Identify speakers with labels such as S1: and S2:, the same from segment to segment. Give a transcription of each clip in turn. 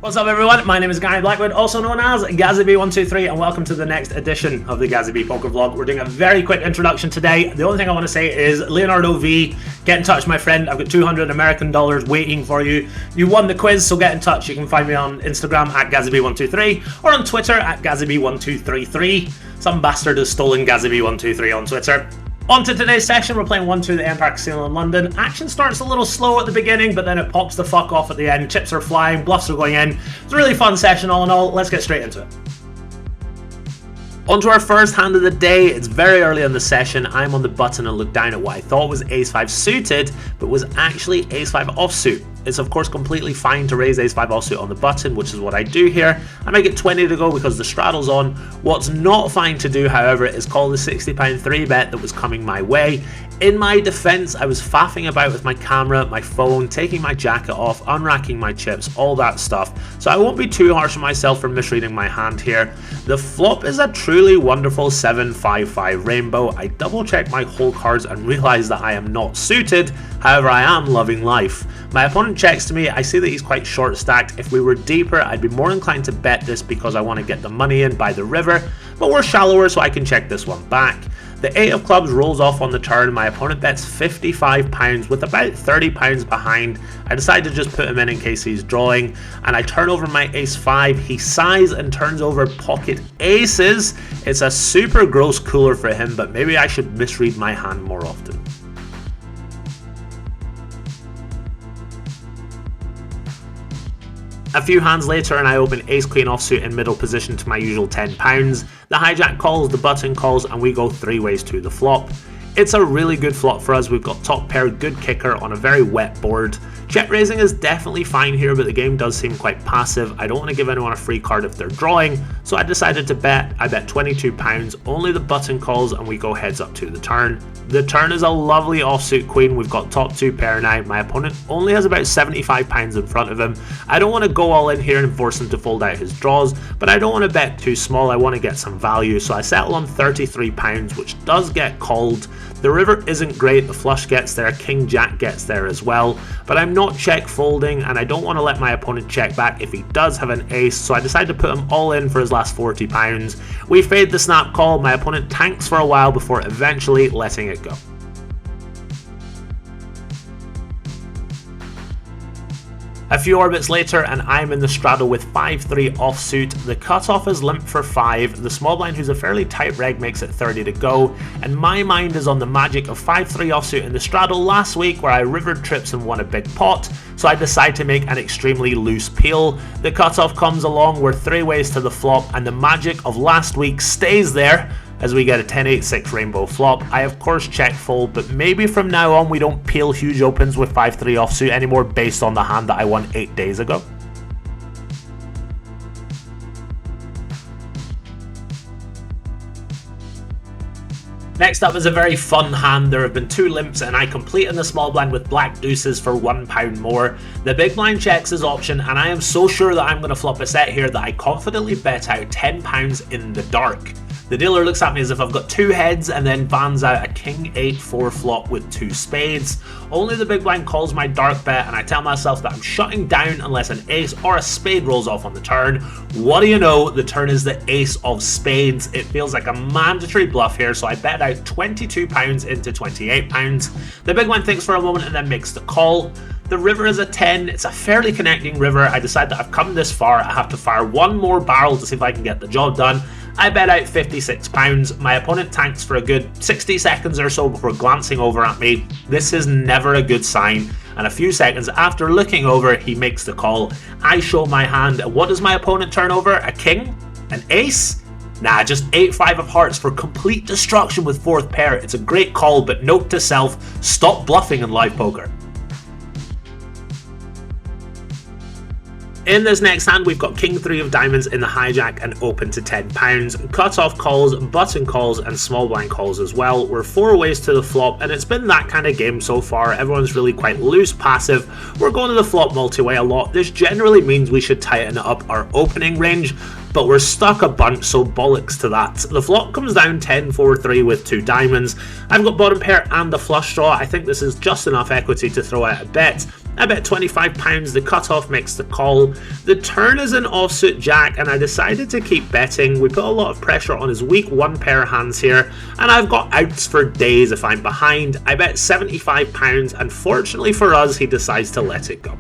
S1: What's up everyone, my name is Gary Blackwood, also known as GazzyB123, and welcome to the next edition of the GazzyB Poker Vlog. We're doing a very quick introduction today. The only thing I want to say is, Leonardo V, get in touch my friend, I've got $200 American waiting for you. You won the quiz, so get in touch. You can find me on Instagram at GazzyB123 or on Twitter at GazzyB1233. Some bastard has stolen GazzyB123 on Twitter. On to today's session, we're playing 1-2 the Empire Casino in London. Action starts a little slow at the beginning, but then it pops the fuck off at the end. Chips are flying, bluffs are going in. It's a really fun session all in all. Let's get straight into it. On to our first hand of the day. It's very early in the session. I'm on the button and look down at what I thought was ace-5 suited, but was actually ace-5 offsuit. It's of course completely fine to raise ace-5 offsuit on the button, which is what I do here. I might get 20 to go because the straddle's on. What's not fine to do, however, is call the £60 3-bet that was coming my way. In my defense, I was faffing about with my camera, my phone, taking my jacket off, unracking my chips, all that stuff. So I won't be too harsh on myself for misreading my hand here. The flop is a truly wonderful 7-5-5 rainbow. I double check my whole cards and realize that I am not suited. However, I am loving life. My opponent checks to me. I see that he's quite short stacked. If we were deeper, I'd be more inclined to bet this because I want to get the money in by the river, but we're shallower, so I can check this one back. The 8 of clubs rolls off on the turn. My opponent bets £55 with about £30 behind. I decide to just put him in case he's drawing, and I turn over my ace-5. He sighs and turns over pocket aces. It's a super gross cooler for him, but maybe I should misread my hand more often. A few hands later and I open ace-queen offsuit in middle position to my usual £10. The hijack calls, the button calls, and we go 3 ways to the flop. It's a really good flop for us. We've got top pair, good kicker on a very wet board. Check raising is definitely fine here, but the game does seem quite passive. I don't want to give anyone a free card if they're drawing, so I decided to bet. I bet £22, only the button calls, and we go heads up to the turn. The turn is a lovely offsuit queen. We've got top 2 pair now. My opponent only has about £75 in front of him. I don't want to go all in here and force him to fold out his draws, but I don't want to bet too small. I want to get some value, so I settle on £33, which does get called. The river isn't great, the flush gets there, king jack gets there as well, but I'm not check folding and I don't want to let my opponent check back if he does have an ace, so I decide to put him all in for his last £40. We fade the snap call. My opponent tanks for a while before eventually letting it go. A few orbits later and I'm in the straddle with 5-3 offsuit. The cutoff is limp for 5. The small blind, who's a fairly tight reg, makes it 30 to go, and my mind is on the magic of 5-3 offsuit in the straddle last week where I rivered trips and won a big pot, so I decide to make an extremely loose peel. The cutoff comes along, we're 3 ways to the flop, and the magic of last week stays there as we get a 10-8-6 rainbow flop. I of course check fold, but maybe from now on we don't peel huge opens with 5-3 offsuit anymore based on the hand that I won 8 days ago. Next up is a very fun hand. There have been 2 limps and I complete in the small blind with black deuces for £1 more. The big blind checks his option and I am so sure that I'm going to flop a set here that I confidently bet out £10 in the dark. The dealer looks at me as if I've got 2 heads and then bans out a king 8-4 flop with 2 spades. Only the big blind calls my dark bet and I tell myself that I'm shutting down unless an ace or a spade rolls off on the turn. What do you know, the turn is the ace of spades. It feels like a mandatory bluff here, so I bet out £22 into £28. The big blind thinks for a moment and then makes the call. The river is a 10, it's a fairly connecting river. I decide that I've come this far, I have to fire 1 more barrel to see if I can get the job done. I bet out £56. My opponent tanks for a good 60 seconds or so before glancing over at me. This is never a good sign, and a few seconds after looking over, he makes the call. I show my hand. What does my opponent turn over? A king? An ace? Nah, just 8-5 of hearts for complete destruction with 4th pair. It's a great call, but note to self, stop bluffing in live poker. In this next hand, we've got king 3 of diamonds in the hijack and open to £10. Cutoff calls, button calls, and small blind calls as well. We're 4 ways to the flop, and it's been that kind of game so far. Everyone's really quite loose, passive. We're going to the flop multi-way a lot. This generally means we should tighten up our opening range, but we're stuck a bunch, so bollocks to that. The flop comes down 10-4-3 with 2 diamonds. I've got bottom pair and the flush draw. I think this is just enough equity to throw out a bet. I bet £25, the cutoff makes the call. The turn is an offsuit jack and I decided to keep betting. We put a lot of pressure on his weak one pair hands here and I've got outs for days if I'm behind. I bet £75 and fortunately for us he decides to let it go.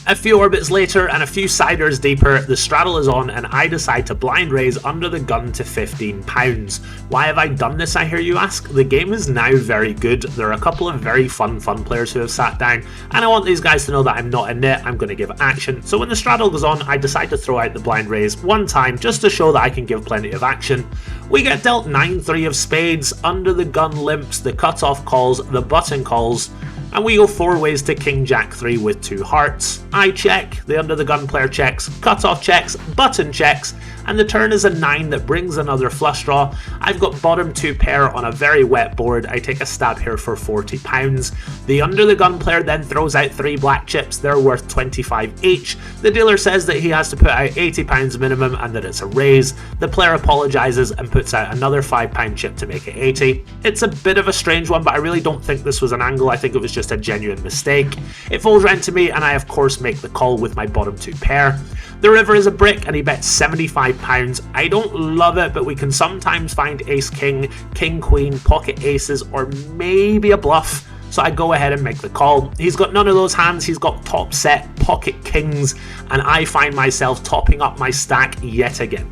S1: A few orbits later and a few siders deeper, the straddle is on and I decide to blind raise under the gun to £15. Why have I done this, I hear you ask? The game is now very good. There are a couple of very fun players who have sat down and I want these guys to know that I'm not in it, I'm going to give action. So when the straddle goes on, I decide to throw out the blind raise one time just to show that I can give plenty of action. We get dealt 9-3 of spades, under the gun limps, the cutoff calls, the button calls, and we go 4 ways to King Jack 3 with 2 hearts. I check, the under the gun player checks, cutoff checks, button checks, and the turn is a 9 that brings another flush draw. I've got bottom 2 pair on a very wet board. I take a stab here for £40. The under the gun player then throws out 3 black chips, they're worth 25 each. The dealer says that he has to put out £80 minimum and that it's a raise. The player apologises and puts out another £5 chip to make it 80. It's a bit of a strange one, but I really don't think this was an angle, I think it was just a genuine mistake. It folds round to me and I of course make the call with my bottom 2 pair. The river is a brick and he bets £75. I don't love it, but we can sometimes find ace king, king queen, pocket aces, or maybe a bluff. So I go ahead and make the call. He's got none of those hands, he's got top set, pocket kings, and I find myself topping up my stack yet again.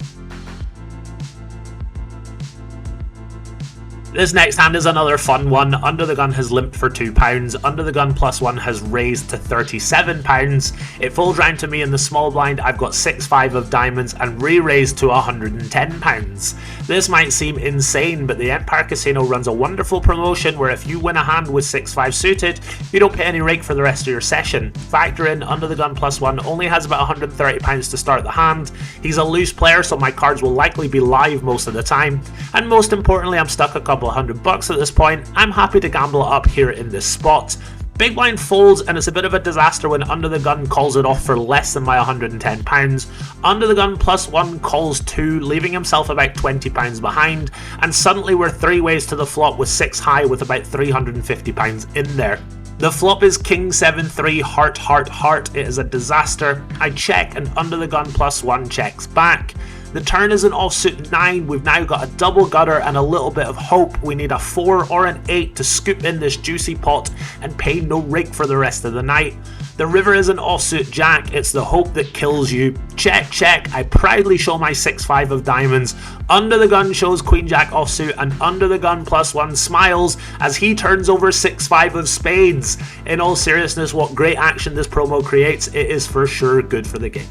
S1: This next hand is another fun one. Under the gun has limped for £2. Under the gun +1 has raised to £37. It folds round to me in the small blind. I've got 6-5 of diamonds and re-raised to £110. This might seem insane, but the Empire Casino runs a wonderful promotion where if you win a hand with 6-5 suited, you don't pay any rake for the rest of your session. Factor in under the gun +1 only has about £130 to start the hand. He's a loose player, so my cards will likely be live most of the time. And most importantly, I'm stuck a couple $100 at this point. I'm happy to gamble it up here in this spot. Big blind folds and it's a bit of a disaster when under the gun calls it off for less than my £110. Under the gun +1 calls 2, leaving himself about £20 behind, and suddenly we're 3 ways to the flop with 6 high with about £350 in there. The flop is King 7-3 heart heart heart. It is a disaster. I check and under the gun +1 checks back. The turn is an offsuit 9, we've now got a double gutter and a little bit of hope. We need a 4 or an 8 to scoop in this juicy pot and pay no rake for the rest of the night. The river is an offsuit jack, it's the hope that kills you. Check, check, I proudly show my 6-5 of diamonds. Under the gun shows Queen Jack offsuit and under the gun +1 smiles as he turns over 6-5 of spades. In all seriousness, what great action this promo creates, it is for sure good for the game.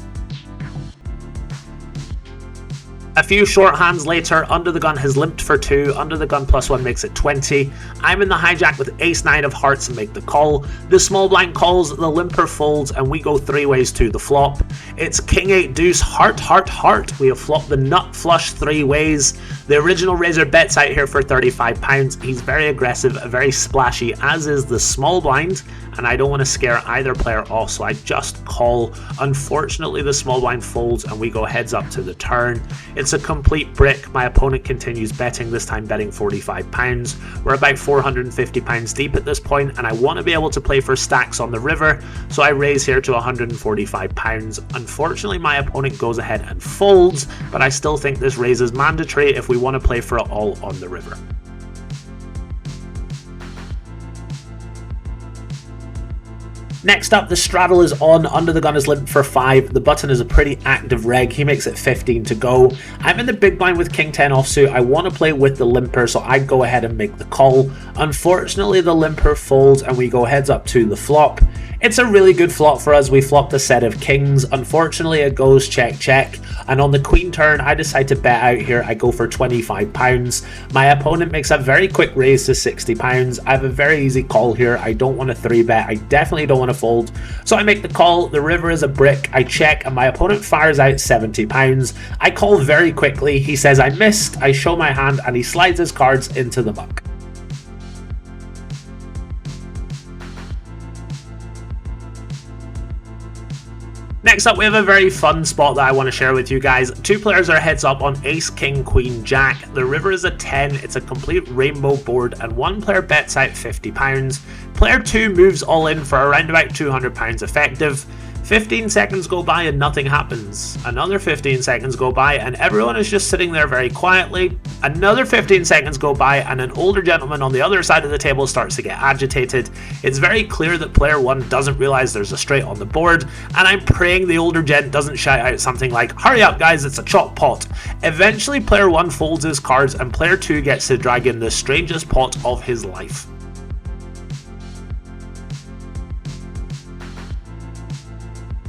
S1: A few short hands later, under the gun has limped for 2, under the gun +1 makes it 20. I'm in the hijack with ace 9 of hearts and make the call. The small blind calls, the limper folds, and we go 3 ways to the flop. It's King 8 deuce heart heart heart. We have flopped the nut flush 3 ways. The original raiser bets out here for £35. He's very aggressive, very splashy, as is the small blind, and I don't want to scare either player off, so I just call. Unfortunately, the small blind folds and we go heads up to the turn. It's a complete brick. My opponent continues betting, this time betting £45. We're about £450 deep at this point, and I want to be able to play for stacks on the river, so I raise here to £145. Unfortunately, my opponent goes ahead and folds, but I still think this raise is mandatory if we want to play for it all on the river. Next up, the straddle is on, under the gun is limped for 5, the button is a pretty active reg, he makes it 15 to go. I'm in the big blind with King 10 offsuit, I want to play with the limper, so I go ahead and make the call. Unfortunately, the limper folds and we go heads up to the flop. It's a really good flop for us, we flopped a set of kings. Unfortunately, it goes check check, and on the queen turn, I decide to bet out here, I go for £25. My opponent makes a very quick raise to £60. I have a very easy call here, I don't want to 3-bet, I definitely don't want to fold, so I make the call. The river is a brick, I check, and my opponent fires out £70. I call very quickly, he says I missed, I show my hand, and he slides his cards into the muck. Next up, we have a very fun spot that I want to share with you guys. Two players are heads up on ace, king, queen, jack. The river is a 10, it's a complete rainbow board, and one player bets out £50. Player 2 moves all in for around about £200 effective. 15 seconds go by and nothing happens. Another 15 seconds go by and everyone is just sitting there very quietly. Another 15 seconds go by and an older gentleman on the other side of the table starts to get agitated. It's very clear that player 1 doesn't realize there's a straight on the board, and I'm praying the older gent doesn't shout out something like, "Hurry up guys, it's a chop pot." Eventually player 1 folds his cards and player 2 gets to drag in the strangest pot of his life.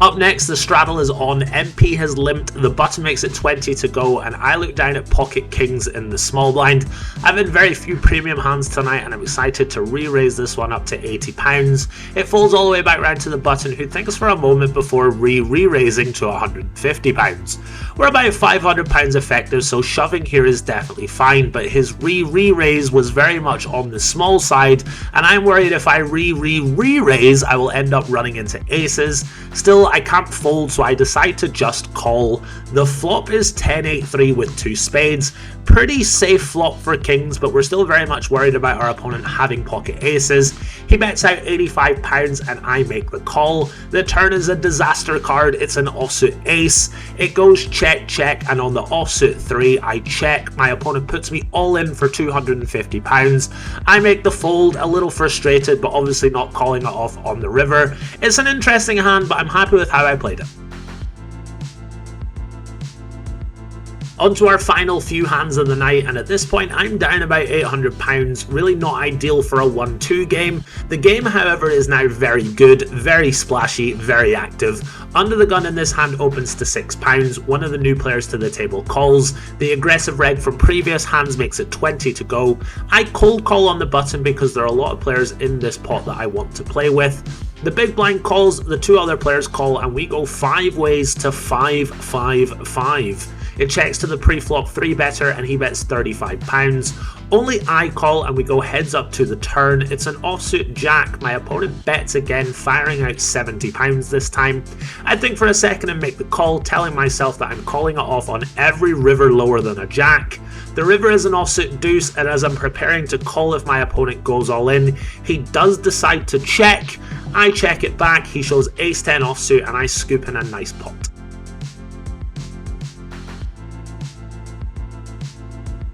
S1: Up next, the straddle is on, MP has limped, the button makes it 20 to go, and I look down at pocket kings in the small blind. I've had very few premium hands tonight and I'm excited to re-raise this one up to £80. It folds all the way back round to the button, who thinks for a moment before re-raising to £150. We're about £500 effective, so shoving here is definitely fine, but his re-raise was very much on the small side, and I'm worried if I re-raise I will end up running into aces. Still, I can't fold, so I decide to just call. The flop is 10-8-3 with 2 spades. Pretty safe flop for kings, but we're still very much worried about our opponent having pocket aces. He bets out £85 and I make the call. The turn is a disaster card, it's an offsuit ace. It goes check, check, and on the offsuit 3 I check. My opponent puts me all in for £250. I make the fold, a little frustrated, but obviously not calling it off on the river. It's an interesting hand, but I'm happy with how I played it. On to our final few hands of the night, and at this point I'm down about £800, really not ideal for a 1-2 game. The game, however, is now very good, very splashy, very active. Under the gun in this hand opens to £6, one of the new players to the table calls. The aggressive reg from previous hands makes it 20 to go. I cold call on the button because there are a lot of players in this pot that I want to play with. The big blind calls, the 2 other players call, and we go 5 ways to 5-5-5. It checks to the pre-flop 3-better and he bets £35. Only I call and we go heads up to the turn. It's an offsuit jack. My opponent bets again, firing out £70 this time. I think for a second and make the call, telling myself that I'm calling it off on every river lower than a jack. The river is an offsuit deuce, and as I'm preparing to call if my opponent goes all in, he does decide to check. I check it back, he shows ace-10 offsuit and I scoop in a nice pot.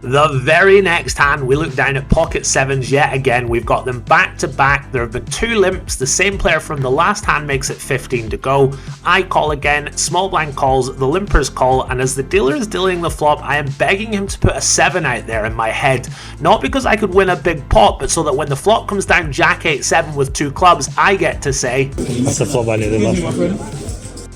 S1: The very next hand, we look down at pocket sevens yet again. We've got them back to back. There have been 2 limps. The same player from the last hand makes it 15 to go. I call again, small blind calls, the limpers call, and as the dealer is dealing the flop, I am begging him to put a 7 out there in my head. Not because I could win a big pot, but so that when the flop comes down jack 8-7 with 2 clubs, I get to say,
S2: "That's the flop I needed last one."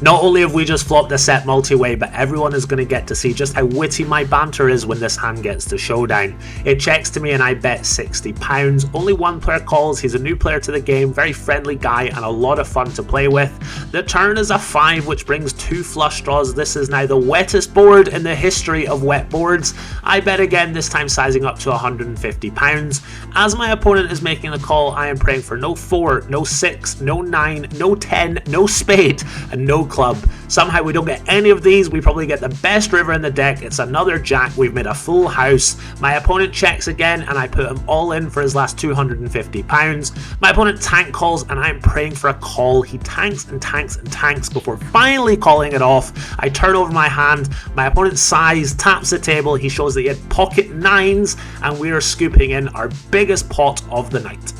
S1: Not only have we just flopped a set multi-way, but everyone is going to get to see just how witty my banter is when this hand gets to showdown. It checks to me and I bet £60. Only one player calls, he's a new player to the game, very friendly guy and a lot of fun to play with. The turn is a 5, which brings 2 flush draws. This is now the wettest board in the history of wet boards. I bet again, this time sizing up to £150. As my opponent is making the call, I am praying for no 4, no 6, no 9, no 10, no spade, and no club. Somehow we don't get any of these. We probably get the best river in the deck. It's another jack. We've made a full house. My opponent checks again and I put him all in for his last £250. My opponent tank calls and I'm praying for a call. He tanks and tanks and tanks before finally calling it off. I turn over my hand. My opponent sighs, taps the table. He shows that he had pocket 9s and we are scooping in our biggest pot of the night.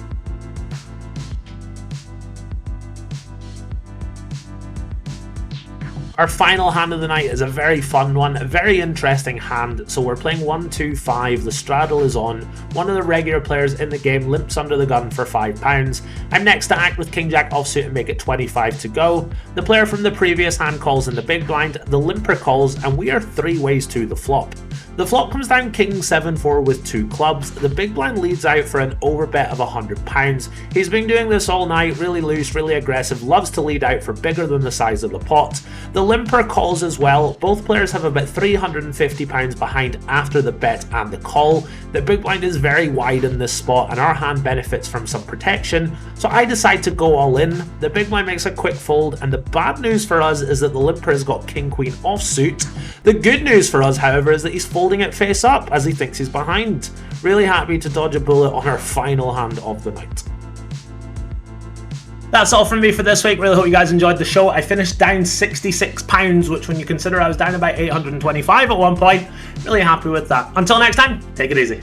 S1: Our final hand of the night is a very fun one, a very interesting hand. So we're playing 1-2-5, the straddle is on. One of the regular players in the game limps under the gun for £5. I'm next to act with king jack offsuit and make it 25 to go. The player from the previous hand calls in the big blind, the limper calls, and we are 3 ways to the flop. The flop comes down king 7-4 with 2 clubs. The big blind leads out for an overbet of £100. He's been doing this all night, really loose, really aggressive, loves to lead out for bigger than the size of the pot. The limper calls as well. Both players have about £350 behind after the bet and the call. The big blind is very wide in this spot and our hand benefits from some protection, so I decide to go all in. The big blind makes a quick fold, and the bad news for us is that the limper has got king queen offsuit. The good news for us, however, is that he's folding it face up as he thinks he's behind. Really happy to dodge a bullet on our final hand of the night. That's all from me for this week. Really hope you guys enjoyed the show. I finished down £66, which when you consider I was down about 825 at one point, really happy with that. Until next time, take it easy.